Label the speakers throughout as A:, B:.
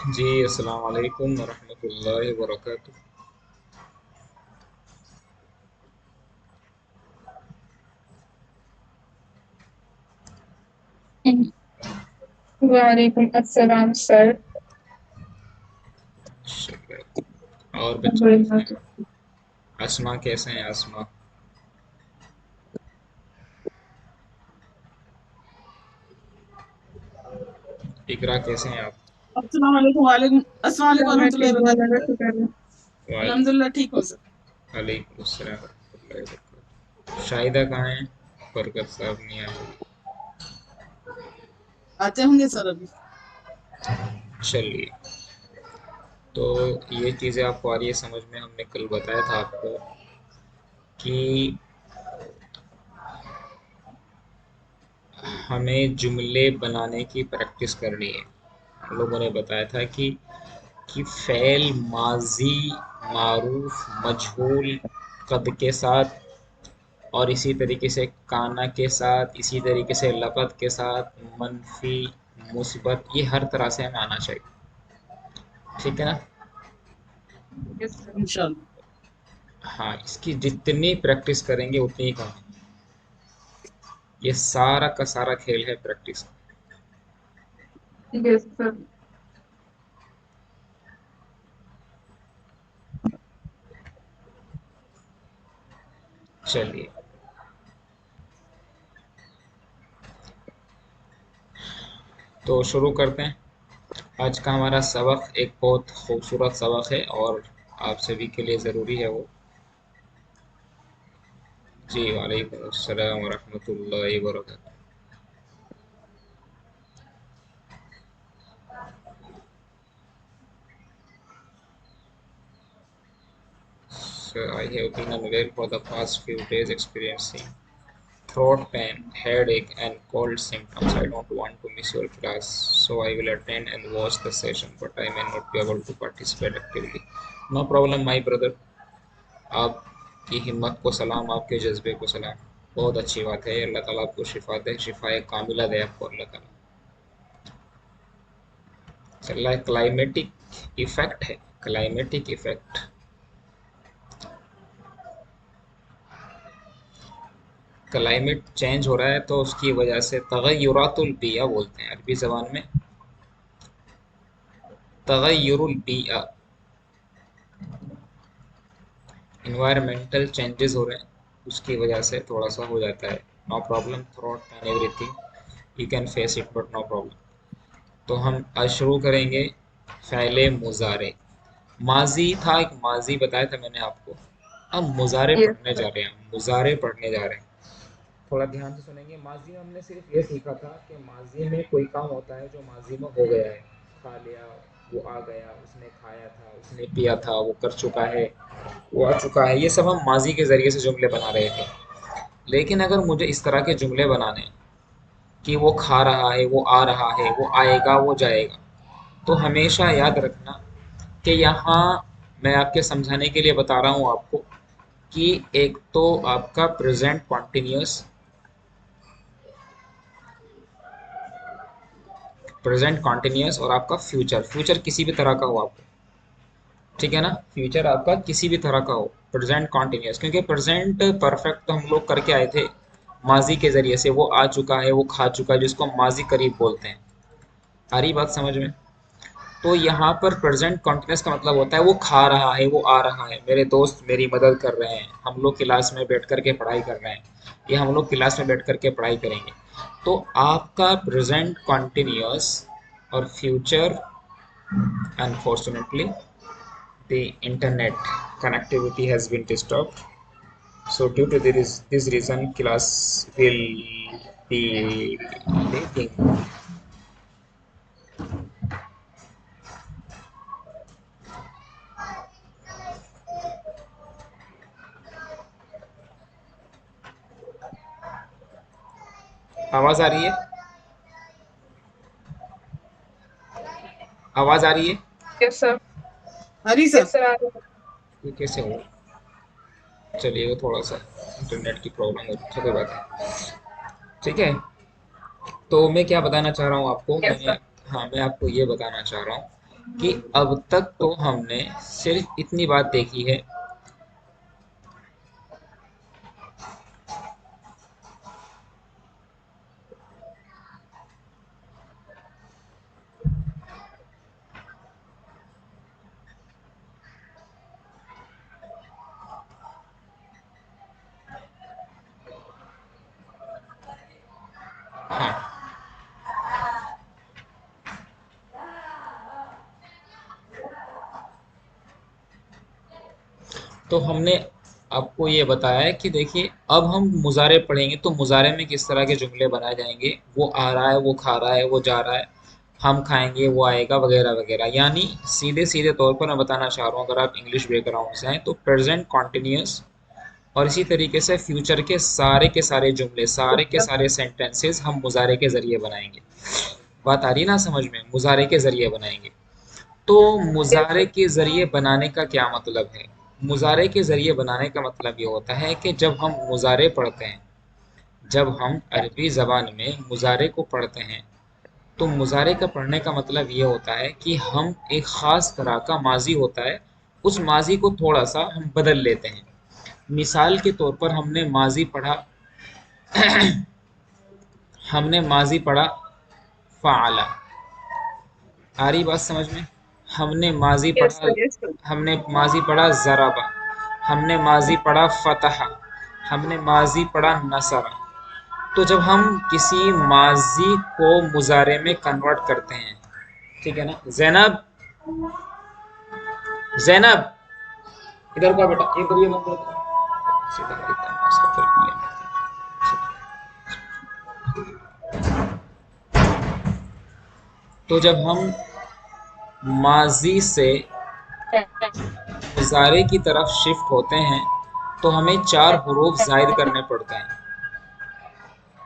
A: जी, अस्सलाम वालेकुम वरहमतुल्लाहि वबरकातुह।
B: वालेकुम अस्सलाम सर।
A: शुक्रिया। और बच्चे कैसे हैं? आसमा कैसे हैं? आसमा, इकरा कैसे हैं आप?
C: अस्सलाम वालेकुम वरहमतुल्लाहि वबरकातुहू। अल्हम्दुलिल्लाह ठीक हो सर।
A: वालेकुम अस्सलाम वरहमतुल्लाहि वबरकातुह। शाहिदा कहाँ हैं? बरकत साहब नहीं आए।
C: आते होंगे सर अभी।
A: चलिए, तो ये चीज़ें आपको आ रही है समझ में? हमने कल बताया था आपको कि हमें जुमले बनाने की प्रैक्टिस करनी है। हम लोगों ने बताया था कि फ़ेल माज़ी मारूफ मजहूल कद के साथ और इसी तरीके से काना के साथ, इसी तरीके से लक़द के साथ, मनफ़ी, मुस्बत, ये हर तरह से हमें आना चाहिए। ठीक है ना?
C: इंशाल्लाह।
A: हाँ, इसकी जितनी प्रैक्टिस करेंगे उतनी ही कम है। ये सारा का सारा खेल है प्रैक्टिस।
B: Yes sir.
A: चलिए, तो शुरू करते हैं। आज का हमारा सबक एक बहुत खूबसूरत सबक है और आप सभी के लिए ज़रूरी है वो। जी, वालेकुम अस्सलाम वरहमतुल्लाहि वबरकातुहू। So I have been unwell for the past few days, experiencing throat pain, headache, and cold symptoms. I don't want to miss your class, so I will attend and watch the session, but I may not be able to participate actively. No problem, my brother. आपकी हिम्मत को सलाम, आपके जज्बे को सलाम। बहुत अच्छी बात है। अल्लाह ताला आपको शिफा दे, शिफाए कामिला दे आपको अल्लाह ताला। चल रहा है क्लाइमेटिक इफेक्ट है, क्लाइमेटिक इफेक्ट। क्लाइमेट चेंज हो रहा है तो उसकी वजह से तगय्युरातुल बिया बोलते हैं अरबी ज़बान में। तगय्युरुल बिया, इन्वायरमेंटल चेंजेस हो रहे हैं, उसकी वजह से थोड़ा सा हो जाता है। No problem, through and everything you can face it, but no problem. तो हम आज शुरू करेंगे फ़ैले मुज़ारे। माजी था, एक माजी बताया था मैंने आपको। अब मुज़ारे
B: यस
A: पढ़ने
B: सर।
A: जा रहे हैं, हम मुज़ारे पढ़ने जा रहे हैं। थोड़ा ध्यान से सुनेंगे। माजी में हमने सिर्फ ये सीखा था कि माजी में कोई काम होता है जो माजी में हो गया है। खा लिया, वो आ गया, उसने खाया था, उसने पिया था, वो कर चुका है, वो आ चुका है। ये सब हम माजी के ज़रिए से जुमले बना रहे थे। लेकिन अगर मुझे इस तरह के जुमले बनाने कि वो खा रहा है, वो आ रहा है, वो आएगा, वो जाएगा, तो हमेशा याद रखना कि यहाँ मैं आपके समझाने के लिए बता रहा हूँ आपको कि एक तो आपका प्रेजेंट कॉन्टिन्यूस, प्रेजेंट कॉन्टिन्यूस और आपका फ्यूचर, फ्यूचर किसी भी तरह का हो आपको। ठीक है ना? फ्यूचर आपका किसी भी तरह का हो, प्रेजेंट कॉन्टिन्यूस, क्योंकि प्रेजेंट परफेक्ट तो हम लोग करके आए थे माजी के ज़रिए से। वो आ चुका है, वो खा चुका है, जिसको हम माजी करीब बोलते हैं। आ रही बात समझ में? तो यहाँ पर प्रेजेंट कॉन्टिन्यूस का मतलब होता है वो खा रहा है, वो आ रहा है, मेरे दोस्त मेरी मदद कर रहे हैं, हम लोग क्लास में बैठ कर के पढ़ाई कर रहे हैं, या हम लोग क्लास में बैठ कर के पढ़ाई करेंगे। तो आपका प्रेजेंट कॉन्टिन्यूस और future, unfortunately the internet connectivity has been disturbed, so due to this reason class will be leaving. आवाज आ रही है? आवाज आ रही है?
B: Yes sir.
C: Hari sir.
B: Yes sir आ रही है।
A: ये कैसे हो? चलिए, वो थोड़ा सा इंटरनेट की प्रॉब्लम हो रही है, कोई बात नहीं। ठीक है, तो मैं क्या बताना चाह रहा हूँ आपको,
B: यस
A: मैंने,
B: सर।
A: हाँ, मैं आपको ये बताना चाह रहा हूँ कि अब तक तो हमने सिर्फ इतनी बात देखी है हाँ, तो हमने आपको ये बताया है कि देखिए अब हम मुजारे पढ़ेंगे तो मुजारे में किस तरह के जुमले बनाए जाएंगे। वो आ रहा है, वो खा रहा है, वो जा रहा है, हम खाएंगे, वो आएगा, वगैरह वगैरह। यानी सीधे सीधे तौर पर मैं बताना चाह रहा हूँ, अगर आप इंग्लिश बैकग्राउंड से हैं तो प्रेजेंट कॉन्टिन्यूस और इसी तरीके से फ्यूचर के सारे जुमले, सारे के सारे सेंटेंसेस हम मुजारे के जरिए बनाएंगे। बात आ रही है ना समझ में? मुजारे के जरिए बनाएंगे। तो
B: यस
A: मुजारे
B: सर।
A: के ज़रिए बनाने का क्या मतलब है? मुजारे के ज़रिए बनाने का मतलब ये होता है कि जब हम मुजारे पढ़ते हैं, जब हम अरबी ज़बान में मुजारे को पढ़ते हैं, तो मुजारे का पढ़ने का मतलब ये होता है कि हम एक ख़ास तरह का माजी होता है, उस माजी को थोड़ा सा हम बदल लेते हैं। मिसाल के तौर पर हमने माजी पढ़ा फ़अला। आ रही बात समझ में? हमने माजी
B: यस
A: पढ़ा
B: सर। Yes sir.
A: हमने माजी पढ़ा ज़रबा, हमने माजी पढ़ा फतहा, हमने माजी पढ़ा नसरा। तो जब हम किसी माजी को मुजारे में कन्वर्ट करते हैं, ठीक है ना? जैनब, जैनब इधर को आ बेटा, ये करिए बंद कर दो। सीधा एकदम अस्तगफिरुल्लाह। तो जब हम माजी से मुजारे की तरफ शिफ्ट होते हैं तो हमें 4 हुरूफ ज़ायद करने पड़ते हैं।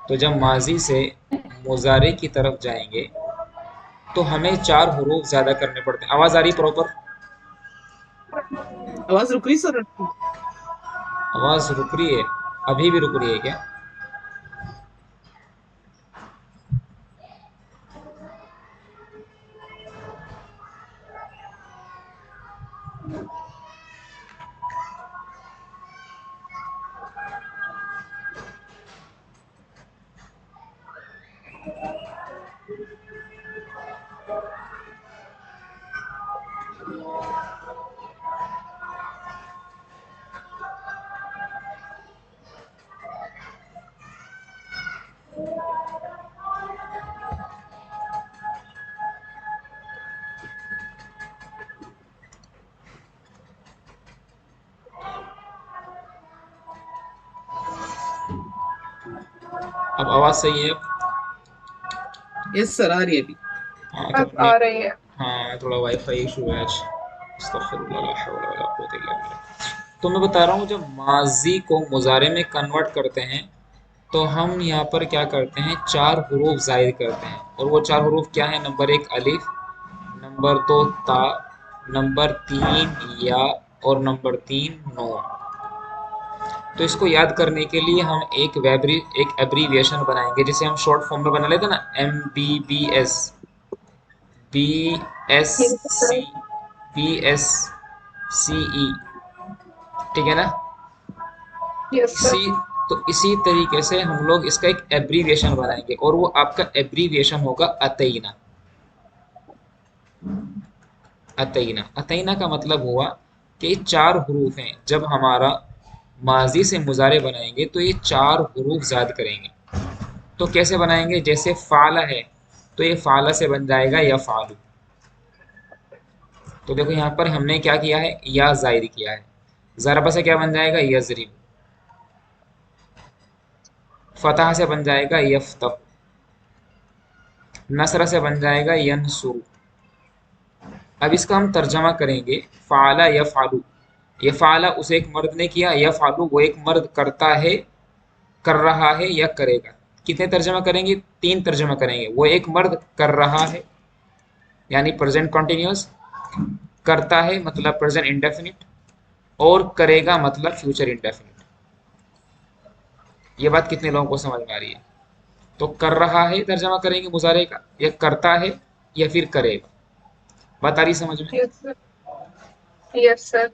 A: तो जब माजी से मुजारे की तरफ जाएंगे तो हमें 4 हुरूफ ज़्यादा करने पड़ते हैं। आवाज़ आ रही प्रॉपर?
C: आवाज रुक रही सर आपकी?
A: आवाज़ रुक रही है? अभी भी रुक रही है क्या? अब आवाज़ सही है?
C: यस सर, आ रही है अभी।
A: हाँ, तो
B: अब
A: अपने
B: आ रही है।
A: हाँ, थोड़ा वाईफाई इशू है आज। अस्तगफिरुल्लाह, ला हौला वला कुव्वता इल्ला बिल्लाह। तो मैं बता रहा हूँ, जब माजी को मुजारे में कन्वर्ट करते हैं तो हम यहाँ पर क्या करते हैं, 4 हुरूफ ज़ायद करते हैं। और वो 4 हुरूफ क्या है? नंबर 1 अलिफ, नंबर 2 ता, नंबर 3 या, और नंबर 3 नून। तो इसको याद करने के लिए हम एक एब्रीविएशन बनाएंगे, जिसे हम शॉर्ट फॉर्म में बना लेते हैं ना, MBBS,
B: yes
A: BSC,
B: sir.
A: BSCE, ठीक है ना?
B: Yes sir.
A: इसी तो इसी तरीके से हम लोग इसका एक एब्रीविएशन बनाएंगे और वो आपका एब्रीविएशन होगा अतईना। अतईना, अतईना का मतलब हुआ कि 4 हुरूफ हैं। जब हमारा माजी से मुजारे बनाएंगे तो ये 4 हुरूफ ज़ाद करेंगे। तो कैसे बनाएंगे? जैसे फ़ाला है तो ये फ़ाला से बन जाएगा या फ़ालू। तो देखो यहाँ पर हमने क्या किया है, या ज़ायद किया है। ज़रबा से क्या बन जाएगा? यज़रिब। फ़तह से बन जाएगा यफ़्तह। नसर से बन जाएगा यनसुर। अब इसका हम तर्जमा करेंगे, फ़ाला या फ़ालू। ये फ़ाला उसे एक मर्द ने किया, या फ़ालू वो एक मर्द करता है, कर रहा है या करेगा। कितने तर्जमा करेंगे? 3 तर्जमा करेंगे। वो एक मर्द कर रहा है यानी प्रेजेंट कॉन्टिन्यूस, करता है मतलब प्रेजेंट इंडेफिनिट, और करेगा मतलब फ्यूचर इंडेफिनिट। ये बात कितने लोगों को समझ में आ रही है? तो कर रहा है तर्जमा करेंगे मुजारे का, या करता है या फिर करेगा। बात आ रही समझ में?
B: Yes, sir. Yes, sir.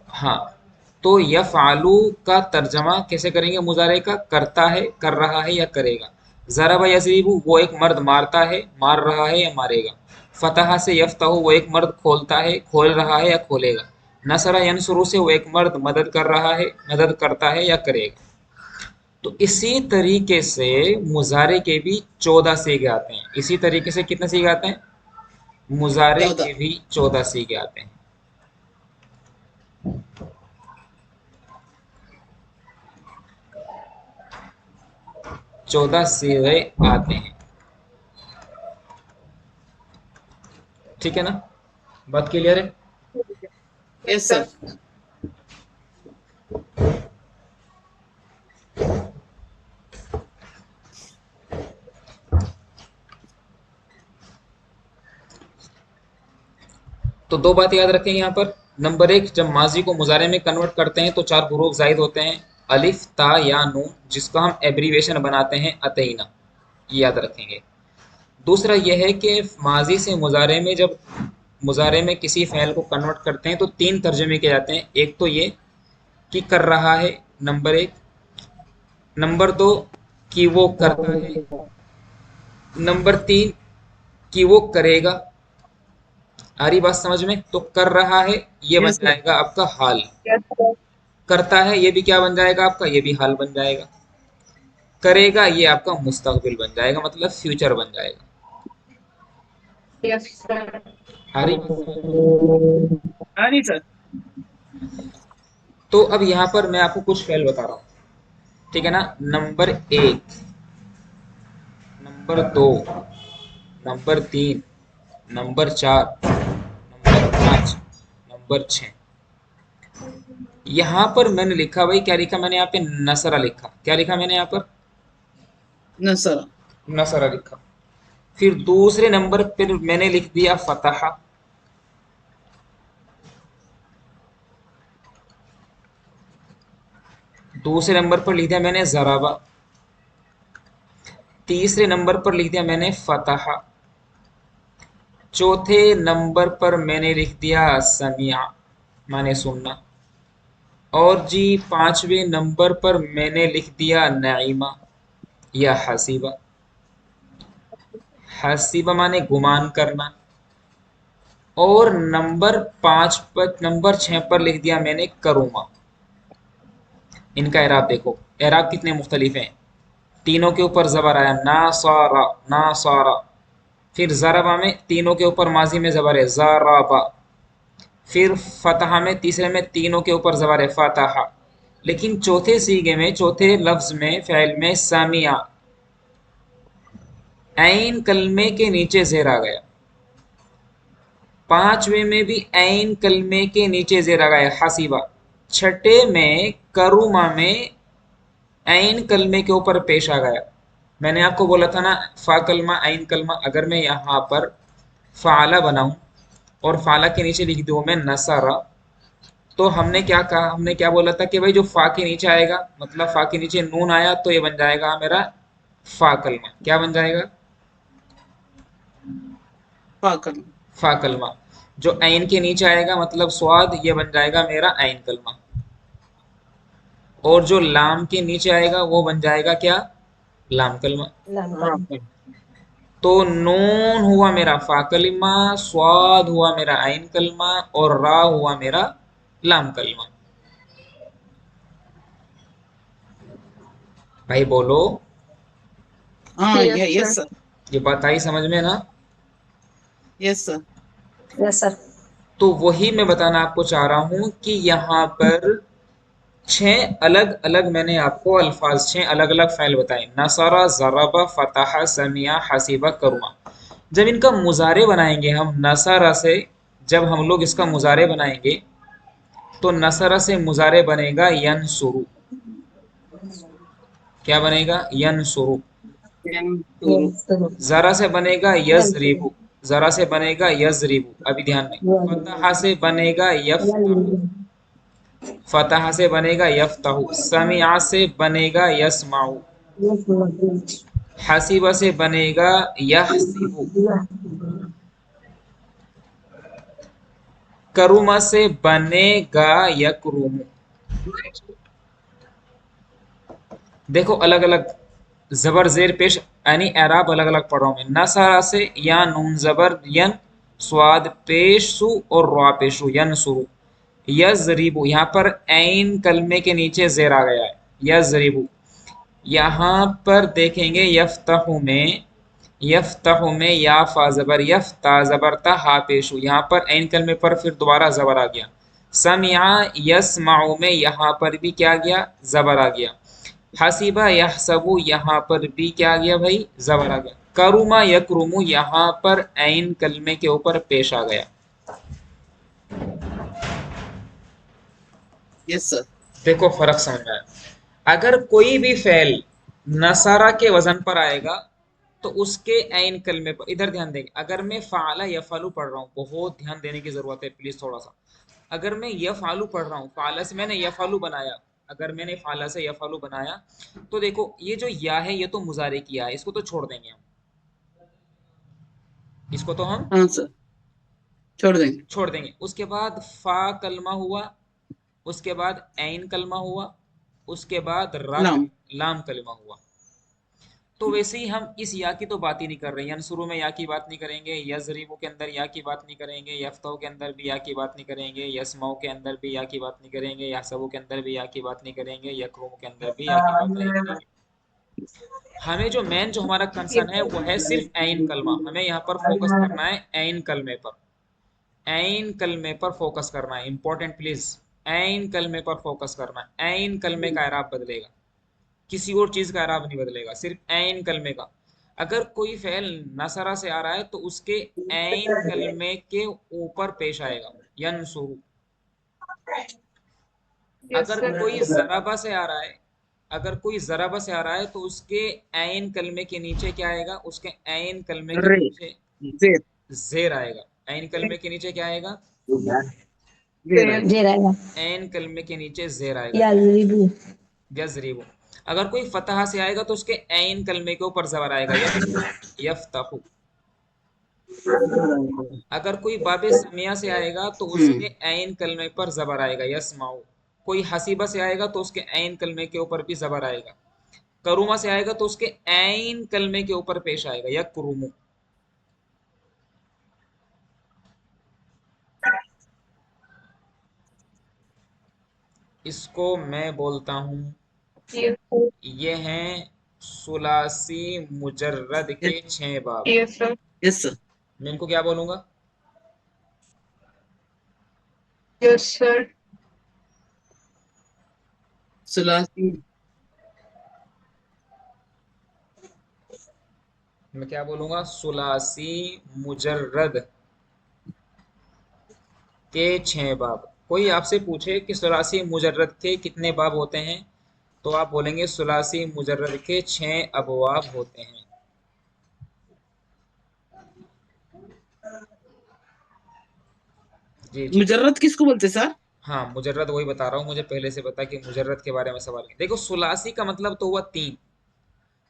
A: हाँ, तो यफ़अलु का तर्जमा कैसे करेंगे? मुजारे का, करता है, कर रहा है या करेगा। ज़रबा यज़रिबु वो एक मर्द मारता है, मार रहा है या मारेगा। फ़तह से यफ़तहु वो एक मर्द खोलता है, खोल रहा है या खोलेगा। नसरा यनसुरु से वो एक मर्द मदद कर रहा है, मदद करता है या करेगा। तो इसी तरीके से मुजारे के भी 14 सीगे आते हैं। इसी तरीके से कितने सीगे आते हैं? मुजारे के
C: 14।
A: भी 14 सीगे आते हैं। 14 सीगे आते हैं। ठीक है ना? बात क्लियर है?
B: Yes,
C: yes
B: sir.
C: सर।
A: तो दो बात याद रखें यहाँ पर। नंबर एक, जब माजी को मुजारे में कन्वर्ट करते हैं तो चार हुरूफ जायद होते हैं, अलिफ, ता या नून, जिसका हम एब्रीवेशन बनाते हैं अतईना, ये याद रखेंगे। दूसरा यह है कि माजी से मुजारे में जब मुजारे में किसी फ़ैल को कन्वर्ट करते हैं तो तीन तर्जमे किए जाते हैं। एक तो ये कि कर रहा है, नंबर एक। नंबर दो कि वो करता है। नंबर तीन कि वो करेगा। आ रही बात समझ में? तो कर रहा है ये बन
C: यस सर।
A: जाएगा आपका हाल,
B: Yes, sir.
A: करता है ये भी क्या बन जाएगा आपका? ये भी हाल बन जाएगा। करेगा ये आपका मुस्तकबिल बन जाएगा, मतलब फ्यूचर बन जाएगा।
B: Yes, sir.
A: आ रही बात समझ में?
C: हाँ नहीं सर।
A: तो अब यहाँ पर मैं आपको कुछ फ़ैल बता रहा हूँ, ठीक है ना? नंबर एक, नंबर दो, नंबर तीन, नंबर चार, नंबर पाँच, नंबर छः। यहाँ पर मैंने लिखा, भाई क्या लिखा मैंने यहाँ पे? नसरा लिखा। क्या लिखा मैंने यहाँ पर?
C: न सर।
A: नसरा लिखा। फिर दूसरे नंबर पर मैंने लिख दिया फतहा। दूसरे नंबर पर लिख दिया मैंने ज़राबा। तीसरे नंबर पर लिख दिया मैंने फतहा। चौथे नंबर पर मैंने लिख दिया समिया, माने सुनना। और जी पांचवें नंबर पर मैंने लिख दिया नईमा या हसीबा। हसीबा माने गुमान करना। और नंबर पाँच पर, नंबर छः पर लिख दिया मैंने करूमा। इनका एराब देखो, एराब कितने मुख्तलिफ हैं। तीनों के ऊपर ज़बर आया, ना सारा, ना सारा। फिर ज़रबा में तीनों के ऊपर माजी में ज़बर है, ज़राबा। फिर फतहा में तीसरे में तीनों के ऊपर ज़बर है, फतहा। लेकिन चौथे सीगे में, चौथे लफ्ज़ में, फ़ैल में सामिया, ऐन कलमे के नीचे ज़ेर आ गया। पांचवें में भी ऐन कलमे के नीचे ज़ेर आ गया, हसीबा। छठे में करुमा में ऐन कलमे के ऊपर पेश आ गया। मैंने आपको बोला था ना, फ़ा कलमा ऐन कलमा, अगर मैं यहाँ पर फ़ाला बनाऊँ और फ़ाला के नीचे लिख दूँ मैं नसरा, तो हमने क्या कहा? हमने क्या बोला था कि भाई जो फ़ा के नीचे आएगा, मतलब फ़ा के नीचे नून आया तो ये बन जाएगा मेरा फ़ा कलमा। क्या बन जाएगा?
C: पाकल।
A: फ़ा कलमा। जो ऐन के नीचे आएगा मतलब स्वाद, ये बन जाएगा मेरा ऐन कलमा। और जो लाम के नीचे आएगा वो बन जाएगा क्या? लाम कलमा।
C: हाँ सर।
A: तो नून हुआ मेरा फ़ा कलमा, स्वाद हुआ मेरा ऐन कलमा, और रा हुआ मेरा लाम कलमा। भाई बोलो,
C: हाँ
B: Yes,
C: यस
B: sir.
C: सर।
A: ये बात आई समझ में ना?
C: Yes sir.
B: Yes, sir.
A: तो वही मैं बताना आपको चाह रहा हूँ कि यहाँ पर छह अलग अलग मैंने आपको अल्फाज, छह अलग अलग फ़ैल बताए, नसरा, ज़रबा, फ़तहा, समिया, हसीबा, करुमा। जब इनका मुजारे बनाएंगे हम नसरा से, जब हम लोग इसका मुजारे बनाएंगे तो नसरा से मुजारे बनेगा यनसुरु। क्या बनेगा? यनसुरु।
C: शुरू।
A: ज़रा से बनेगा यज़रिबु। ज़रा से बनेगा यज़रिबु। अभी ध्यान में। फतहा से बनेगा यफ्तहु। फतहा से बनेगा यफ्तहु। समिआ से बनेगा यस्माउ। हसीबा से बनेगा यहसिबु। करुमा से बनेगा यकरुमु। देखो अलग अलग जबर जेर पेश यानी एराब अलग अलग पढ़ रहा हूं मैं। नसरा से या नून जबर यन, स्वाद पेशु और रा पेशु यन सुरु। यजरिबु यहाँ पर ऐन कलमे के नीचे जेर आ गया है, यजरिबु। यहाँ पर देखेंगे यफ्तहु में या फा जबर यफ्ता जबर ता हा पेशु, यहाँ पर ऐन कलमे पर फिर दोबारा जबर आ गया। समिया यस्माउ में यहाँ पर भी क्या गया, जबर आ गया। हसीबा यहसबु यहाँ पर भी क्या आ गया भाई, जबर आ गया। करुमा यकरुमु यहाँ पर ऐन कलमे के ऊपर पेश आ गया।
C: Yes sir.
A: देखो फर्क समझ में आया। अगर कोई भी फेल नसारा के वजन पर आएगा तो उसके ऐन कलमे पर, इधर ध्यान देंगे, अगर मैं फाला यफालू पढ़ रहा हूँ, बहुत ध्यान देने की जरूरत है प्लीज थोड़ा सा। अगर मैं यफालू पढ़ रहा हूँ, फाला से मैंने यफालू बनाया, अगर मैंने फाला से यफालू बनाया तो देखो ये जो या है ये तो मुजारे किया है, इसको तो छोड़ देंगे हम, इसको तो हम
C: हाँ सर, छोड़ देंगे।
A: छोड़ देंगे। उसके बाद फा कलमा हुआ, उसके बाद ऐन कलमा हुआ, उसके बाद
C: लाम।
A: लाम कलमा हुआ। तो वैसे ही हम इस या की तो बात ही नहीं कर रहे हैं, शुरू में या की बात नहीं करेंगे, यजरीबू के अंदर या की बात नहीं करेंगे, यफ्ताओ के अंदर भी या की बात नहीं करेंगे, यस्माओ के अंदर भी या की बात नहीं करेंगे, यासबू के अंदर भी या की बात नहीं करेंगे, यकरूम के अंदर भी या की बात नहीं करेंगे। हमें जो मेन जो हमारा कंसर्न है वो है सिर्फ ऐन कलमा। हमें यहाँ पर फोकस करना है ऐन कलमे पर, ऐन कलमे पर फोकस करना है, इंपॉर्टेंट प्लीज। ऐन कलमे पर फोकस करना है। ऐन कलमे का एराब बदलेगा, किसी और चीज का एराब नहीं बदलेगा, सिर्फ ऐन कलमे का। अगर कोई फेल नसरा से आ रहा है तो उसके ऐन कलमे के ऊपर पेश आएगा, यनसुरु।
B: Yes,
A: अगर
B: sir.
A: कोई जराबा से आ रहा है, अगर कोई जराबा से आ रहा है तो उसके ऐन कलमे के नीचे क्या आएगा, उसके ऐन कलमे के
C: रे,
A: नीचे
C: जेर,
A: जेर आएगा। ऐन कलमे के नीचे क्या आएगा,
C: जेर आएगा।
B: जे रहेगा
A: ऐन कलमे के नीचे जेर आएगा,
B: यजरिबू।
A: यजरिबु। अगर कोई फतहा से आएगा तो उसके ऐन कलमे के ऊपर जबर आएगा, यफ्तहु। अगर कोई बाबे समिया से आएगा तो उसके ऐन कलमे पर जबर आएगा, यस्माउ। कोई हसीबा से आएगा तो उसके ऐन कलमे के ऊपर भी जबर आएगा। करुमा से आएगा तो उसके ऐन कलमे के ऊपर पेश आएगा, यकरुमु। इसको मैं बोलता हूं,
B: Yes,
A: ये हैं सुलासी मुजर्रद के 6 बाब।
B: yes, sir.
C: Yes sir.
A: मैं इनको क्या बोलूंगा,
B: Yes, sir.
C: सुलासी,
A: मैं क्या बोलूंगा, सुलासी मुजर्रद के 6 बाब। कोई आपसे पूछे कि सुलासी मुजर्रद के कितने बाब होते हैं तो आप बोलेंगे सुलासी मुजर्रद के 6 अबवाब होते हैं। जी जी,
C: मुजर्रद किसको बोलते सर?
A: हाँ मुजर्रद वही बता रहा हूँ, मुझे पहले से पता कि मुजर्रद के बारे में सवाल है। देखो सुलासी का मतलब तो हुआ 3,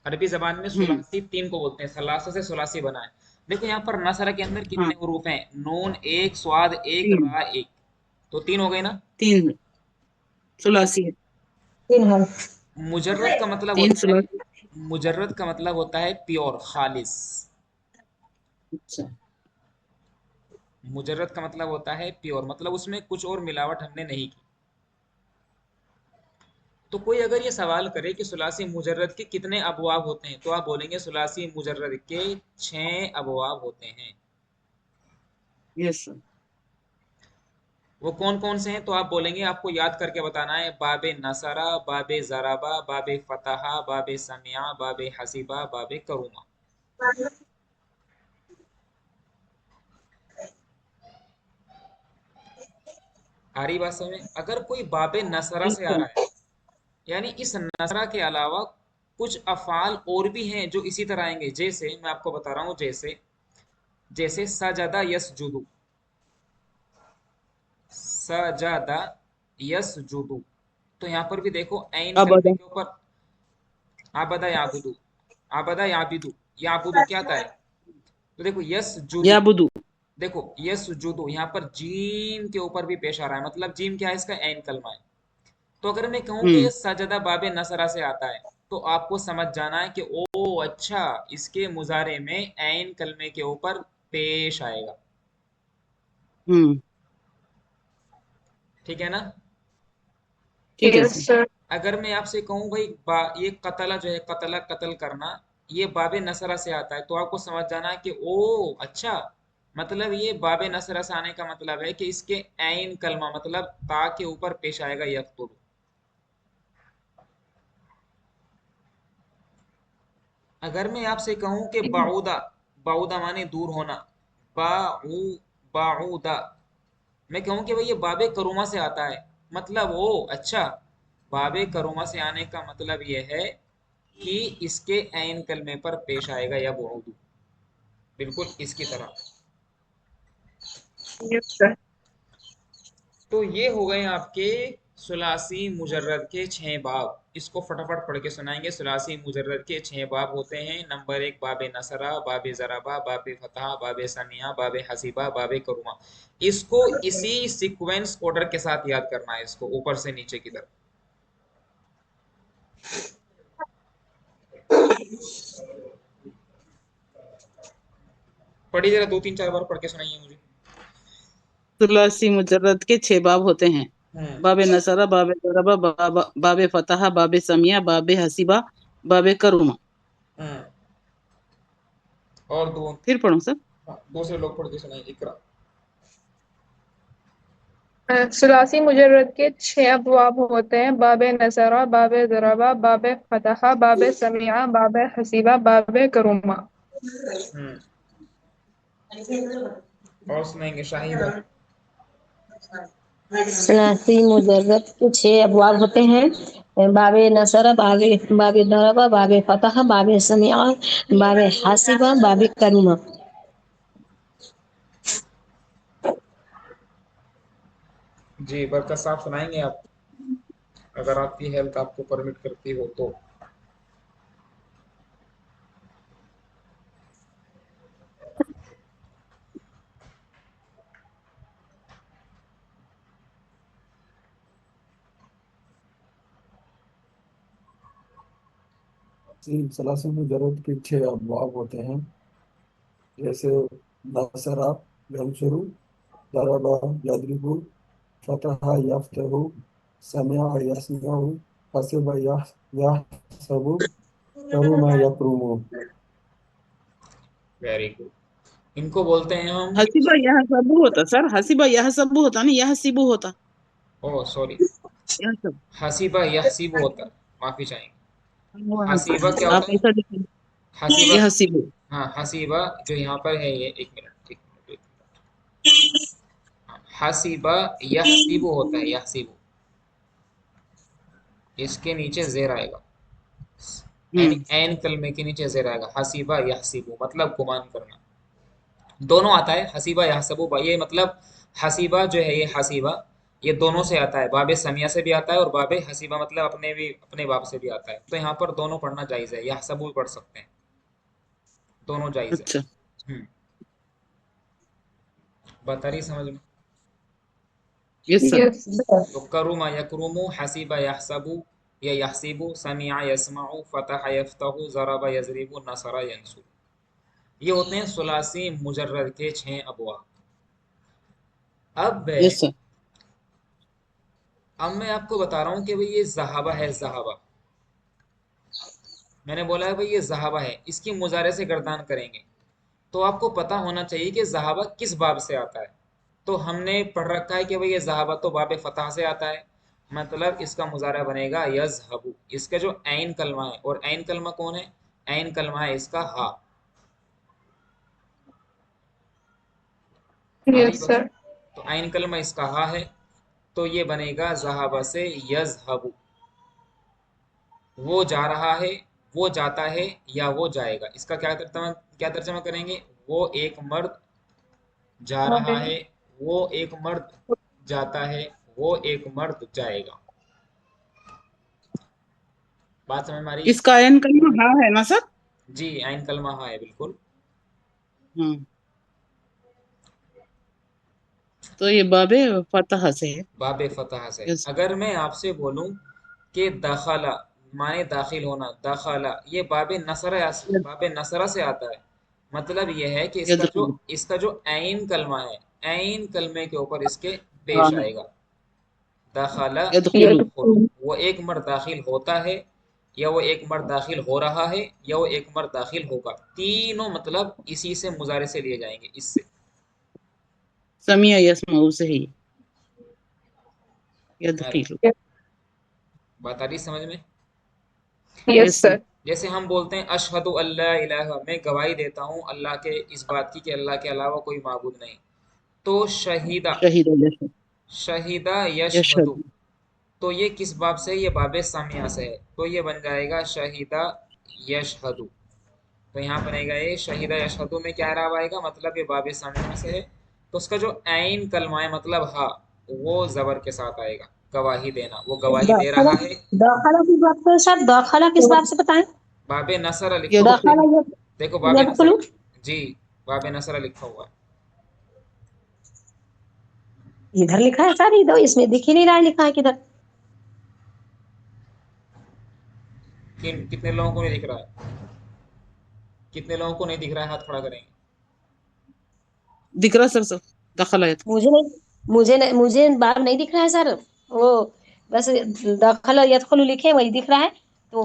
A: अरबी जबान में
C: हम्म।
A: सुलासी 3 को बोलते हैं, सलासा से सुलासी बना है। देखो यहाँ पर नसरा के अंदर
C: हाँ,
A: कितने हुरूफ हैं, नून एक, स्वाद एक,
C: 3,
A: रा एक, तो 3 हो गए ना।
C: 3 सुलासी है।
B: 3 हर्फ।
A: मुजर्रद का मतलब
C: 3
A: होता है,
C: सुलासी।
A: मुजर्रद का मतलब होता है प्योर, खालिस।
C: अच्छा।
A: मुजर्रद का मतलब होता है प्योर, मतलब उसमें कुछ और मिलावट हमने नहीं की। तो कोई अगर ये सवाल करे कि सुलासी मुजर्रद के कितने अबवाब होते हैं तो आप बोलेंगे सुलासी मुजर्रद के 6 अबवाब होते हैं।
C: Yes sir.
A: वो कौन कौन से हैं तो आप बोलेंगे, आपको याद करके बताना है, बाबे नसरा, बाबे जराबा, बाबे फतहा, बाबे समिया, बाबे हसीबा, बाबे करुमा। आ रही बात समझ में? अगर कोई बाबे नसरा से आ
C: बिल्कुल।
A: रहा है, यानी इस नसरा के अलावा कुछ अफाल और भी हैं जो इसी तरह आएंगे, जैसे मैं आपको बता रहा हूं, जैसे जैसे सजदा यसजुदु, सजदा यसजुदु। तो यहाँ पर भी देखो ऐन कलमे
C: अबदा,
A: के ऊपर आबदा याबुदु, आबदा याबिदु, याबुदु क्या था है, तो देखो यसजुदु,
C: याबुदू,
A: देखो ये सुजूदो यहाँ पर जीम के ऊपर भी पेश आ रहा है, मतलब जीम क्या है, इसका ऐन कलमा है। तो अगर मैं कहूँ कि ये
C: हम्म
A: सजदा बाबे नसरा से आता है, तो आपको समझ जाना है कि ओ अच्छा, इसके मुजारे में ऐन कलमे के ऊपर पेश आएगा।
C: हम्म।
A: ठीक है ना?
C: ठीक है
B: यस
C: सर।
B: सर।
A: अगर मैं आपसे कहूँ भाई ये कतला जो है, कतला कत्ल करना, ये बाबे नसरा से आता है, तो आपको समझ जाना है कि ओ अच्छा, मतलब ये बाबे नसरा से आने का मतलब है कि इसके ऐन कलमा मतलब ता के ऊपर पेश आएगा यक्तुब। अगर मैं आपसे कहूं कि बाउदा, बाउदा माने दूर होना, बाऊ बाउदा, मैं कहूं कि भाई ये बाबे करुमा से आता है, मतलब ओ अच्छा, बाबे करुमा से आने का मतलब ये है कि इसके ऐन कलमे पर पेश आएगा या बुऊदु, बिल्कुल इसकी तरह।
B: Yes sir.
A: तो ये हो गए आपके सुलासी मुजर्रद के 6 बाब। इसको फटाफट पढ़ के सुनाएंगे। सुलासी मुजर्रद के 6 बाब होते हैं। नंबर 1 बाबे नसरा, बाबे जराबा, बाबे फतहा, बाबे समिया, बाबे हसीबा, बाबे करुमा। इसको इसी सीक्वेंस ऑर्डर के साथ याद करना है, इसको ऊपर से नीचे की तरफ। पढ़िए जरा, 2 3 4 बार पढ़ के सुनाइए मुझे।
C: तुलसी मुजर्रद के 6 बाब होते हैं।
A: हम्म।
C: बाबे नसरा, बाबे जरबा, बाबे फतहा, बाबे समिया, बाबे हसीबा, बाबे करुमा।
A: हम्म। और दो,
C: फिर पढ़ो सर।
A: हाँ, दूसरे लोग पढ़ के सुनाइए, इकरा।
B: सुलासी मुजर्रद के 6 अबवाब होते हैं। बाबे नसरा, बाबे ज़रबा, बाबे फतहा, बाबे समिया, बाबे हसीबा, बाबे करुमा।
A: हम्म। और सुनाएंगे शाहिदा।
D: सलासी मुजर्रद के 6 अबवाब होते हैं। बाबे नसरा, बाबे बाबे दरबा, बाबे फतह, बाबे समिया, बाबे हासिबा, बाबे करुमा।
A: जी बरकत साहब सुनाएंगे आप, अगर आपकी हेल्थ आपको परमिट करती हो तो।
E: जी, सलासिल मुजर्रद के 6 अबवाब होते हैं। जैसे नसरा यंसुरु, दरबा यदरिबु, फतहा यफ्तहु, समिया यस्मउ, हसिबा यहसबु, करुमा यकरुमु।
A: Very good. इनको बोलते हैं हम,
C: हसीबा यह सबू होता सर, हसीबा यह सबू होता नहीं, यह सिबू होता।
A: ओह सॉरी,
C: यह सब।
A: हसीबा यहसीबु होता है, माफी चाहेंगे।
C: वहाँ से
A: हसीबा क्या
C: आप
A: होता है?
C: ऐसा लिखिए,
A: हसीबा,
C: यह सिबू।
A: हाँ हसीबा जो यहाँ पर है ये, एक मिनट एक मिनट एक मिनट, हाँ, हसीबा यहसीबु होता है, यहसीबु, इसके नीचे जेर आएगा, यानी
C: हम्म
A: ऐन कलमे के नीचे जेर आएगा। हसीबा यहसीबु मतलब गुमान करना, दोनों आता है। हसीबा यहसबु, ये मतलब हसीबा जो है, ये हसीबा, ये दोनों से आता है, बाबे समिया से भी आता है और बाबे हसीबा मतलब अपने भी अपने बाप से भी आता है। तो यहाँ पर दोनों पढ़ना जायज है, यहसबु भी पढ़ सकते हैं, दोनों जायज है।
C: अच्छा।
A: हम्म। बता रही समझ में?
C: Yes sir.
B: Yes sir.
A: तो करुमा यकरुमु, हसीबा यहसबु या यहसीबु, समिया यस्माउ, फतह यफ्तहु, ज़रबा यज़रिबु, नसरा यंसुर। ये होते हैं सुलासी मुजर्रद के 6 अबवाब। अब
C: यस सर।
A: अब मैं आपको बता रहा हूँ कि भाई ये ज़हाबा है, ज़हाबा। मैंने बोला है भाई ये ज़हाबा है, इसकी मुजारे से गर्दान करेंगे। तो आपको पता होना चाहिए कि ज़हाबा किस बाब से आता है। तो हमने पढ़ रखा है कि भाई ये ज़हाबा तो बाब फतह से आता है, मतलब इसका मुजारा बनेगा यज़हबु। इसका जो ऐन कलमा है, और ऐन कलमा कौन है? ऐन कलमा है इसका हा। आ रही
B: यस
A: बात?
B: सर।
A: तो ऐन कलमा इसका हा है, तो ये बनेगा ज़हाबा से यज़हबु। वो जा रहा है, वो जाता है, या वो जाएगा। इसका क्या तर्जमा करेंगे? वो एक मर्द जा रहा है, वो एक मर्द जाता है, वो एक मर्द जाएगा। बात समझ में आ रही है?
C: इसका आयन कलमा हाँ है ना सर?
A: जी, आइन कलमा हाँ है बिल्कुल।
C: हम्म तो ये बाबे फतह से है।
A: बाबे फतह से।
C: यस।
A: अगर मैं आपसे बोलूं कि दखला माने दाखिल होना, दखला ये बाबे नसरा से आता है। मतलब ये है कि
C: यदखुलु।
A: इसका जो ऐन कलमा है, ऐन कलमे के ऊपर इसके
C: हाँ,
A: पेश आएगा। दखला
C: यदखुलु।
A: यदखुलु, वो एक मर्द दाखिल होता है, या वो एक मर्द दाखिल हो रहा है, या वो एक मर्द दाखिल होगा। तीनों मतलब इसी से मुजारे से लिए जाएंगे, इससे।
C: समिया यस्मऊ से ही यदखिलु।
A: बात आ रही समझ में?
B: Yes
C: yes
B: sir.
C: सर।
A: जैसे हम बोलते हैं अशहदु अल्ला इलाहा, मैं गवाही देता हूँ अल्लाह के इस बात की कि अल्लाह के अलावा कोई माबूद नहीं। तो शहीदा,
C: शहीद यशहद।
A: शहीदा यशहदु,
C: यशहद।
A: तो ये किस बाब से है? ये बाबे सामिया से है। तो ये बन जाएगा शहीदा यशहदु। तो यहाँ बनेगा ये शहीदा यशहदु में क्या राव आएगा? मतलब ये बाबे सामिया से है। तो उसका जो ऐन कलमा है, मतलब हा, वो जबर के साथ आएगा। गवाही देना, वो गवाही दे
D: दखला,
A: रहा है।
D: दखला किस बात से सर? दखला किस बात से बताएं?
A: बाबे नसरा लिखा हुआ है,
C: यदखुलु।
D: दखला
A: देखो बाबे नसरा।
D: यदखुलु।
A: जी, बाबे नसरा लिखा हुआ है।
D: इधर लिखा है सर, इधर इसमें दिख ही नहीं रहा है लिखा है किधर।
A: कितने लोगों को नहीं दिख रहा है? कितने लोगों को नहीं दिख रहा है? हाथ खड़ा करेंगे।
C: दिख रहा सर सब। दखला यदखुलु।
D: मुझे नहीं, मुझे बाब नहीं दिख रहा है सर। वो बस दखल यदखुलु लिखे वही दिख रहा है। तो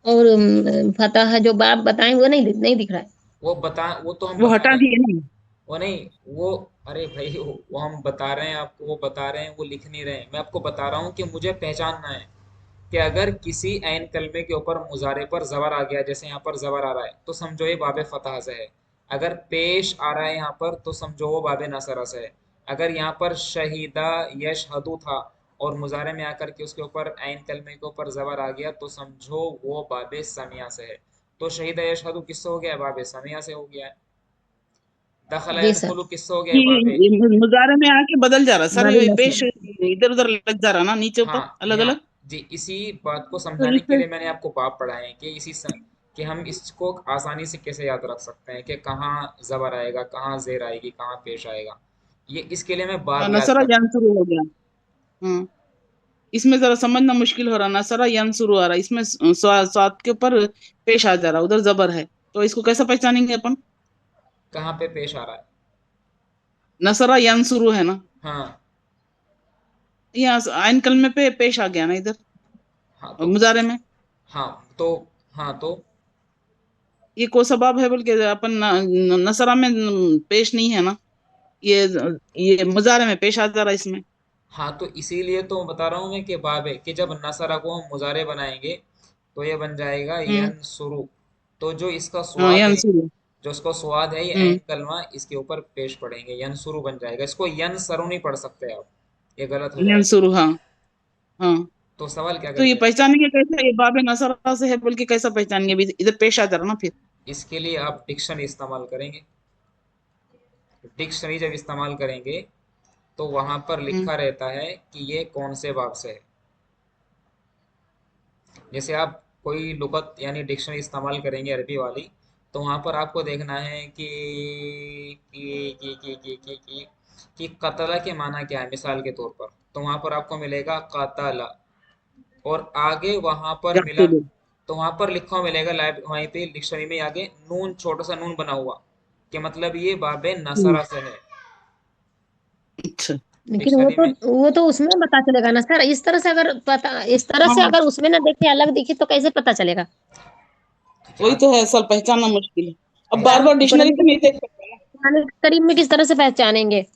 D: और फतह जो बाब बताएं वो नहीं दिख रहा है।
A: वो तो हम
C: वो
A: बता
C: हटा
A: रहे हैं।
C: दिए नहीं।
A: वो नहीं, वो, अरे भाई, वो हम बता रहे हैं आपको, वो बता रहे हैं, वो लिख नहीं रहे हैं। मैं आपको बता रहा हूँ कि मुझे पहचानना है कि अगर किसी ऐन कलमे के ऊपर मुजारे पर जबर आ गया, जैसे यहाँ पर जबर आ रहा है, तो समझो ये बाबे फतह से है। अगर पेश आ रहा है यहाँ पर, तो समझो वो बाबे नसरा से है। अगर यहाँ पर शहीदा यशहदु था और मुजारे में आकर के उसके ऊपर ऐन कलमे के ऊपर जबर आ गया, तो समझो वो बाबे समिया से है। तो शहीदा यशहदु किससे हो गया है? बाबे समिया से हो गया है। दखला
D: जी सर।
A: यदखुलु किससे हो गया है? बाबे।
C: ये मुजारे में आके बदल जा रहा सर,
D: बाबे
C: ये पेश
D: नसर।
C: इधर उधर लग जा रहा ना, नीचे ऊपर
A: हाँ,
C: अलग
A: यहाँ
C: अलग।
A: जी, इसी बात को
C: तो
A: समझाने के
C: इससे
A: लिए मैंने आपको बाप पढ़ाए हैं कि कि हम इसको आसानी से कैसे याद रख सकते हैं कि कहाँ जबर आएगा, कहाँ जेर आएगी, कहाँ पेश आएगा। ये इसके लिए मैं बाप याद
C: नसरा
A: कर।
C: यान शुरू हो गया। हाँ, इसमें जरा समझना मुश्किल हो रहा। नसरा यान शुरू आ रहा, इसमें स्वाद के ऊपर पेश आ जा रहा, उधर जबर है। तो इसको कैसे पहचानेंगे अपन?
A: कहाँ पे पेश आ रहा है?
C: नसरा यान शुरू है ना,
A: हाँ।
C: यहाँ आइन कलमे पे पेश आ गया ना इधर
A: हाँ
C: और
A: तो
C: मुजारे में।
A: हाँ तो हाँ तो
C: ये को सबब है बोल के अपन नसरा में पेश नहीं है ना, ये ये मुजारे में पेश आ जा रहा इसमें।
A: हाँ तो इसीलिए तो बता रहा हूँ मैं कि बाब है कि जब नसरा को हम मुजारे बनाएंगे, तो ये बन जाएगा
C: हम्म।
A: यन शुरू। तो जो इसका
C: हाँ,
A: स्वाद
C: यान
A: है,
C: शुरू।
A: जो इसको स्वाद है, ये ऐन
C: हम्म।
A: कलमा इसके ऊपर पेश पड़ेंगे, यन शुरू बन जाएगा। इसको यन सरू नहीं पढ़ सकते आप, ये गलत हो
C: यान
A: जाएगा।
C: शुरू, हाँ। हाँ,
A: तो सवाल क्या
C: तो ये
A: करते हैं?
C: पहचानेंगे कैसे ये बाबे नसरा से है बोल के? कैसा पहचानेंगे? अभी इधर पेश आ जा रहा ना फिर।
A: इसके लिए आप डिक्शनरी इस्तेमाल करेंगे। डिक्शनरी जब इस्तेमाल करेंगे, तो वहां पर
C: हम्म।
A: लिखा रहता है कि ये कौन से बाब से है। जैसे आप कोई लुगत यानी डिक्शनरी इस्तेमाल करेंगे अरबी वाली, तो वहां पर आपको देखना है कि कतला के माना क्या है, मिसाल के तौर पर। तो वहां पर आपको मिलेगा कतला, और आगे वहां पर मिला,
C: यक्तुलु।
A: तो वहां पर लिखा हुआ मिलेगा, लाइव वहीं पे डिक्शनरी में आगे नून, छोटा सा नून बना हुआ, कि मतलब ये बाबे
C: हम्म।
A: नसरा से है।
C: अच्छा।
D: लेकिन
A: डिक्शनरी में।
D: वो तो उसमें पता चलेगा ना सर। इस तरह से अगर पता, इस तरह से
C: हाँ,
D: अगर उसमें ना देखे, अलग दिखे, तो कैसे पता चलेगा?
C: वही
A: याद,
C: तो है सर, पहचानना मुश्किल है। अब बार
A: पहचान,
C: बार डिक्शनरी
D: कुरान
C: तो नहीं देख सकते ना।
D: करीम में किस तरह से पहचानेंगे?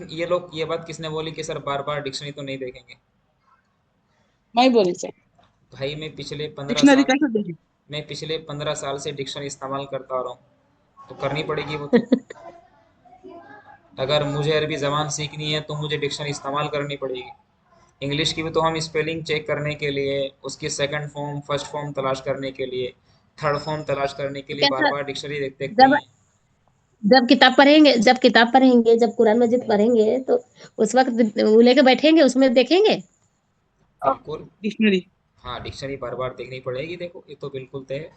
A: ये लोग ये बात किसने बोली कि सर बार बार डिक्शनरी तो नहीं देखेंगे?
C: मैं ही बोली सर।
A: भाई
C: डिक्शनरी कैसे देखें?
A: मैं पिछले 15 साल से डिक्शनरी इस्तेमाल करता आ रहा हूँ, तो करनी पड़ेगी वो तो। अगर मुझे अरबी ज़बान सीखनी है, तो मुझे डिक्शनरी इस्तेमाल करनी पड़ेगी। इंग्लिश की भी तो हम स्पेलिंग चेक करने के लिए, उसकी सेकंड फॉर्म, फर्स्ट फॉर्म तलाश करने के लिए, थर्ड फॉर्म तलाश करने के लिए बार
D: कैसा?
A: बार डिक्शनरी देखते ही
D: जब
A: हैं।
D: जब किताब पढ़ेंगे, जब कुरान मजीद पढ़ेंगे, तो उस वक्त वो लेके बैठेंगे, उसमें देखेंगे।
A: बिल्कुल।
C: डिक्शनरी।
A: हाँ, डिक्शनरी बार बार देखनी पड़ेगी, देखो ये तो बिल्कुल तय है।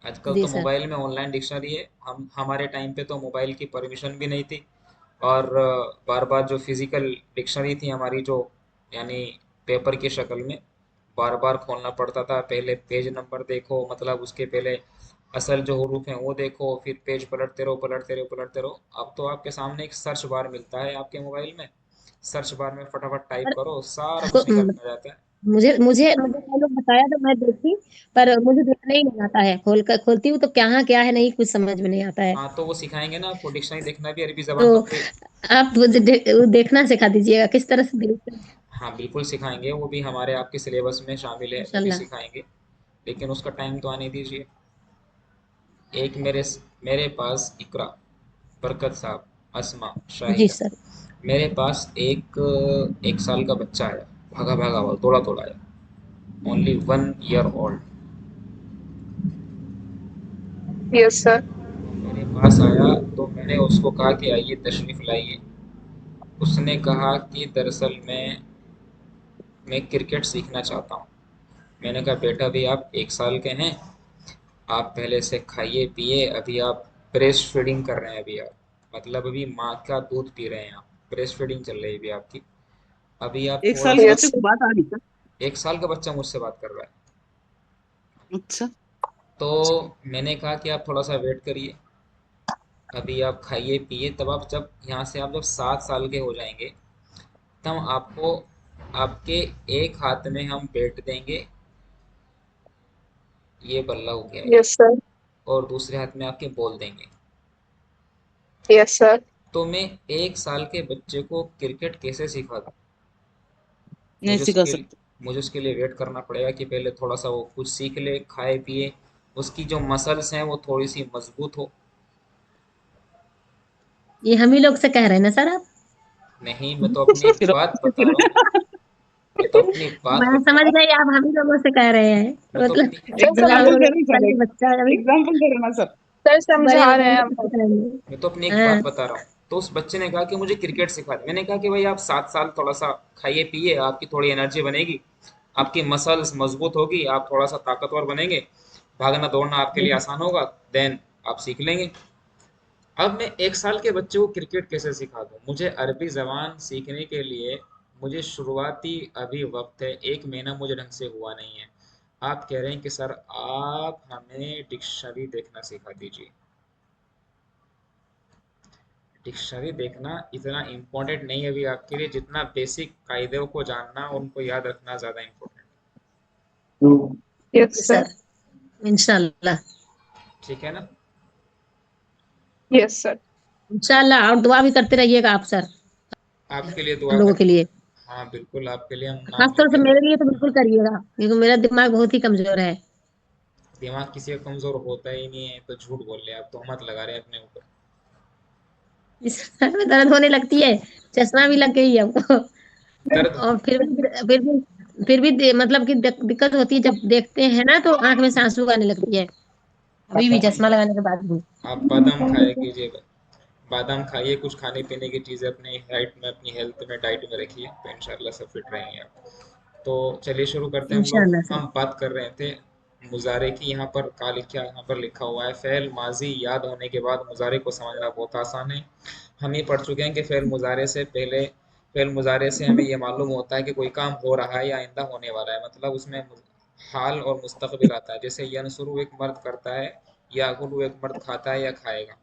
A: आजकल
D: जी
A: तो
D: सर।
A: मोबाइल में ऑनलाइन डिक्शनरी है। हम हमारे टाइम पे तो मोबाइल की परमिशन भी नहीं थी, और बार बार जो फिजिकल डिक्शनरी थी हमारी, जो यानी पेपर की शक्ल में, बार बार खोलना पड़ता था। पहले पेज नंबर देखो, मतलब उसके पहले असल जो हरूफ हैं वो देखो, फिर पेज पलटते रहो पलटते रहो पलटते रहो। अब तो आपके सामने एक सर्च बार मिलता है आपके मोबाइल में, सर्च बार में फटाफट टाइप
D: पर
A: करो, सारा
D: को,
A: कुछ निकल के आ जाता है।
D: मुझे मुझे मुझे वो लोग बताया तो मैं देखी, पर मुझे देखना ही नहीं आता है। खोलती हूँ तो क्या है, नहीं कुछ समझ में नहीं आता है।
A: हाँ, तो वो सिखाएंगे ना आपको डिक्शनरी देखना भी, अरबी जबान का
D: तो
A: कोई।
D: आप मुझे देखना सिखा दीजिएगा किस तरह से देखते हैं।
A: हाँ बिल्कुल सिखाएंगे, वो भी हमारे आपके सिलेबस में शामिल है, वो भी
D: इंशाल्लाह।
A: सिखाएंगे। लेकिन उसका टाइम तो आने दीजिए। एक मेरे पास इकरा, बरकत साहब, अस्मा,
D: जी
A: शाहिदा,
D: सर।
A: मेरे पास एक साल का बच्चा आया, भागा भागा हुआ, दौड़ा दौड़ा आया, only 1 year old.
B: Yes sir.
A: मेरे पास आया तो मैंने उसको कहा कि आइए तशरीफ लाइए। उसने कहा कि दरअसल मैं क्रिकेट सीखना चाहता हूँ। मैंने कहा बेटा भी आप 1 साल के हैं, आप पहले से खाइए पिए, अभी आप ब्रेस्ट फीडिंग कर रहे हैं, अभी आप मतलब अभी माँ का दूध पी रहे हैं आप, ब्रेस्ट फीडिंग चल रही है अभी आपकी। अभी आप
C: एक
A: थोड़ा
C: साल के
A: सा,
C: बच्चे
B: यस
C: को बात आ रही है?
A: 1 साल का बच्चा मुझसे बात कर रहा है।
C: अच्छा।
A: तो मैंने कहा कि आप थोड़ा सा वेट करिए, अभी आप खाइए पिए, तब आप जब यहाँ से आप जब 7 साल के हो जाएंगे, तब आपको आपके एक हाथ में हम बैट देंगे, ये बल्ला हो गया ये,
B: यस सर।
A: और दूसरे हाथ में आपके बॉल देंगे।
B: Yes sir.
A: तो मैं 1 साल के बच्चे को क्रिकेट कैसे सिखा दूँ?
C: नहीं
A: मुझे
C: सिखा
A: उसके
C: सकते।
A: मुझे उसके लिए वेट करना पड़ेगा कि पहले थोड़ा सा वो कुछ सीख ले, खाए पिए, उसकी जो मसल्स हैं वो थोड़ी सी मजबूत हो।
D: ये हम ही लोग से कह रहे हैं ना सर आप?
A: नहीं, मैं तो अपनी
C: फिर
A: बात बता रहा हूँ, मैं तो अपनी बात
D: मैं
A: बता
D: समझ
A: रहा हूँ।
D: गई आप हम ही लोगों से कह रहे हैं,
A: मैं तो
D: मतलब
A: अपनी
B: सर
D: बोला हम
C: एग्जाम्पल
B: समझ
C: दे
D: लोग
C: रहे हैं
D: 1 साल
C: सर,
D: के बच्चा है अभी,
C: एग्जाम्पल दे रहे हैं ना सर।
B: सर
D: बड़े
B: समझा
D: हो
B: रहे
D: जाएंगे
B: हैं
D: तो
B: हम।
D: करेंगे।
A: मैं तो अपनी एक बात
D: हाँ।
A: बता रहा हूँ। तो उस बच्चे ने कहा कि मुझे क्रिकेट सिखा दे। मैंने कहा कि भाई आप 7 साल थोड़ा सा खाइए पिए, आपकी थोड़ी एनर्जी बनेगी, आपकी मसल्स मजबूत होगी, आप थोड़ा सा ताकतवर बनेंगे, भागना दौड़ना आपके लिए आसान होगा, देन आप सीख लेंगे। अब मैं 1 साल के बच्चे को क्रिकेट कैसे सिखा दूं? मुझे अरबी जबान सीखने के लिए मुझे शुरुआती अभी वक्त है, 1 महीना मुझे ढंग से हुआ नहीं है। आप कह रहे हैं कि सर आप हमें डिक्शनरी देखना सिखा दीजिए। डिक्शनरी देखना इतना इम्पोर्टेंट नहीं है अभी आपके लिए, जितना बेसिक कायदों को जानना, उनको याद रखना ज़्यादा इम्पोर्टेंट।
B: यस
D: जी
B: सर।
D: सर। इंशाल्लाह।
A: ठीक है ना?
B: Yes sir.
D: इंशाल्लाह, और दुआ भी करते रहिएगा आप सर,
A: आपके लिए
D: हम
A: दुआ
D: लोगों
A: कर।
D: के लिए।
A: हाँ बिल्कुल, आपके लिए हम नाम
D: खासतौर से
A: लेते
D: मेरे
A: रहेंगे।
D: लिए तो बिल्कुल करिएगा, क्योंकि मेरा दिमाग बहुत ही कमजोर है।
A: दिमाग किसी का कमज़ोर होता ही नहीं है, तो झूठ बोल रहे हैं आप, तोहमत लगा रहे हैं अपने ऊपर।
D: इस सर में दर्द होने लगती है, चश्मा भी लग गई है हमको।
A: दर्द।
D: और मतलब कि दिक्कत होती है जब देखते हैं ना, तो आंख में से आंसू आने लगती है, अभी भी चश्मा लगाने के बाद भी।
A: आप बादाम खाया कीजिए, बादाम खाइए, कुछ खाने पीने की चीज़ें अपने डाइट में, अपनी हेल्थ में, डाइट में रखिए, तो इंशाल्लाह सब फिट रहेंगे आप। तो चलिए शुरू करते हैं हम लोग।
D: इंशाल्लाह सर।
A: हम बात कर रहे थे मुजारे की। यहाँ पर का लिखा, यहाँ पर लिखा हुआ है फ़ेल माजी याद होने के बाद मुजारे को समझना बहुत आसान है। हम ये पढ़ चुके हैं कि फ़ेल मुजारे से पहले, फ़ेल मुजारे से हमें ये मालूम होता है कि कोई काम हो रहा है या आइंदा होने वाला है, मतलब उसमें हाल और मुस्तकबिल आता है। जैसे यनसुरु एक मर्द करता है, याकुलु एक मर्द खाता है या खाएगा।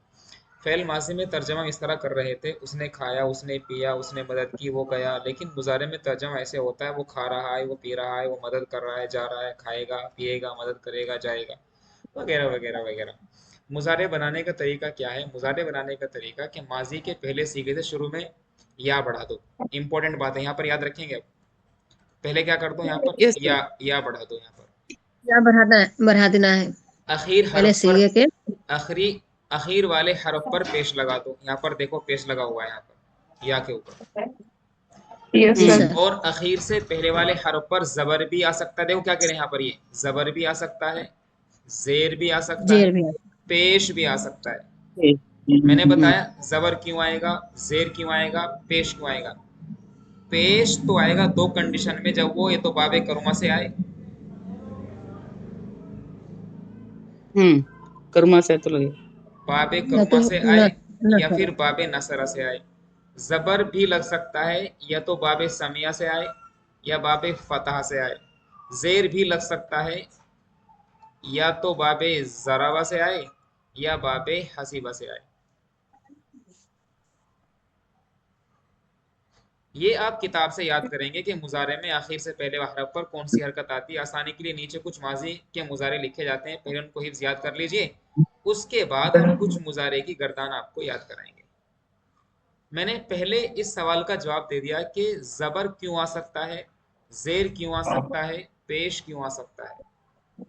A: फ़ेल माज़ी में तर्जमा इस तरह कर रहे थे, उसने खाया, उसने पिया, उसने मदद की, वो गया। लेकिन मुज़ारे में तर्जमा ऐसे होता है, वो खा रहा है, वो पी रहा है, वो मदद कर रहा है, जा रहा है, खाएगा, पिएगा, मदद करेगा, जाएगा, वगैरह वगैरह वगैरह। मुज़ारे बनाने का तरीका क्या है? मुज़ारे बनाने का तरीका कि माज़ी के पहले सीखे से शुरू में या बढ़ा दो। इंपॉर्टेंट बात है, यहाँ पर याद रखेंगे आप। पहले क्या कर दो? यहाँ पर
C: यस सर।
A: या बढ़ा दो। यहाँ पर
D: क्या बढ़ा देना है?
A: आखिर
D: पहले
A: हर्फ पर,
D: सीखे के।
A: आखिरी आखिर वाले हर्फ पर पेश लगा दो। यहाँ पर देखो पेश लगा हुआ है, यहाँ पर या के ऊपर।
B: यस
D: जी
B: सर।
D: सर।
A: और आखिर से पहले वाले हर्फ पर जबर भी आ सकता है। देखो क्या कह रहे हैं यहाँ पर, ये जबर भी आ सकता है, जेर भी आ सकता है,
D: जेर भी है।
A: पेश भी आ सकता है। मैंने
C: हम्म।
A: बताया जबर क्यों आएगा, जेर क्यों आएगा, पेश क्यों आएगा। पेश तो आएगा दो कंडीशन में, जब वो ये तो बाबे करुमा से आए,
C: हम्म। कर्मा से तो लगे।
A: बाबे
D: न
A: करमा
D: तो
A: से आए
D: न
A: या फिर बाबे नसरा से आए। जबर भी लग सकता है, या तो बाबे समिया से आए या बाबे फतह से आए। जेर भी लग सकता है, या तो बाबे जराबा से आए या बाबे हसीबा से आए। ये आप किताब से याद करेंगे कि मुजारे में आखिर से पहले हरफ पर कौन सी हरकत आती है। आसानी के लिए नीचे कुछ माजी के मुजारे लिखे जाते हैं, पहले उनको हिफ्ज याद कर लीजिए, उसके बाद हम कुछ मुजारे की गर्दान आपको याद कराएंगे। मैंने पहले इस सवाल का जवाब दे दिया कि जबर क्यों आ सकता है, जेर क्यों आ सकता है, पेश क्यों आ सकता है।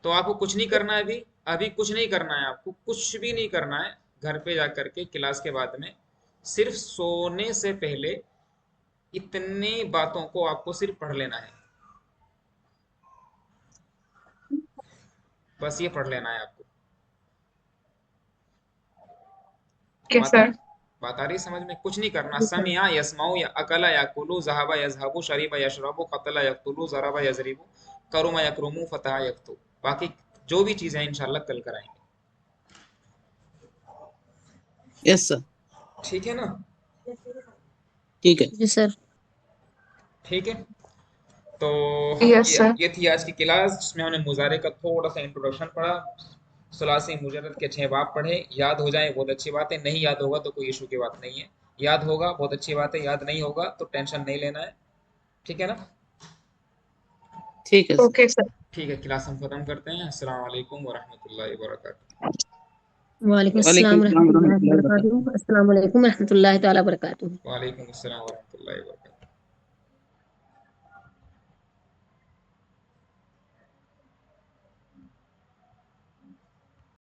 A: तो आपको कुछ नहीं करना है, अभी अभी कुछ नहीं करना है, आपको कुछ भी नहीं करना है। घर पे जाकर के क्लास के बाद में सिर्फ सोने से पहले इतनी बातों को आपको सिर्फ पढ़ लेना है, बस ये पढ़ लेना है आपको।
B: ओके
A: बात
B: सर।
A: बात आ रही समझ में? कुछ नहीं करना।
D: जी सर।
A: समिया यस्माउ या अकला याकुलु ज़हबा यज़हबु शरीबा यशरबु कतला यक्तुलु ज़रबा यज़रिबु करुमा यकरुमु फतहा यफ्तु। बाकी जो भी चीजें हैं इंशाल्लाह कल कराएंगे।
C: Yes sir.
A: ठीक है ना?
C: ठीक है।
D: जी सर।
A: ठीक है, तो
B: यस सर।
A: ये थी आज की क्लास जिसमें हमने मुजारे का थोड़ा सा इंट्रोडक्शन पढ़ा, सुलासी मुजर्रद के 6 बाब पढ़े। याद हो जाए बहुत अच्छी बात है, नहीं याद होगा तो कोई इशू की बात नहीं है। याद होगा बहुत अच्छी बात है, याद नहीं होगा तो टेंशन नहीं लेना है। ठीक है ना?
C: ठीक है सर।
B: Okay sir.
A: ठीक है, क्लास हम खत्म करते हैं। अस्सलाम वालेकुम वरहमतुल्लाहि वबरकातुहू।
D: वालेकुम
C: वालेकुम
D: अस्सलाम
C: सलाम
D: रहमतुल्लाहि
C: रहमतुल्लाहि वबरकातुहू।
D: वबरकातुहू। अस्सलाम वालेकुम रहमतुल्लाहि तआला बरकातुहू।
A: वालेकुम अस्सलाम वरहमतुल्लाहि वबरकातुहू।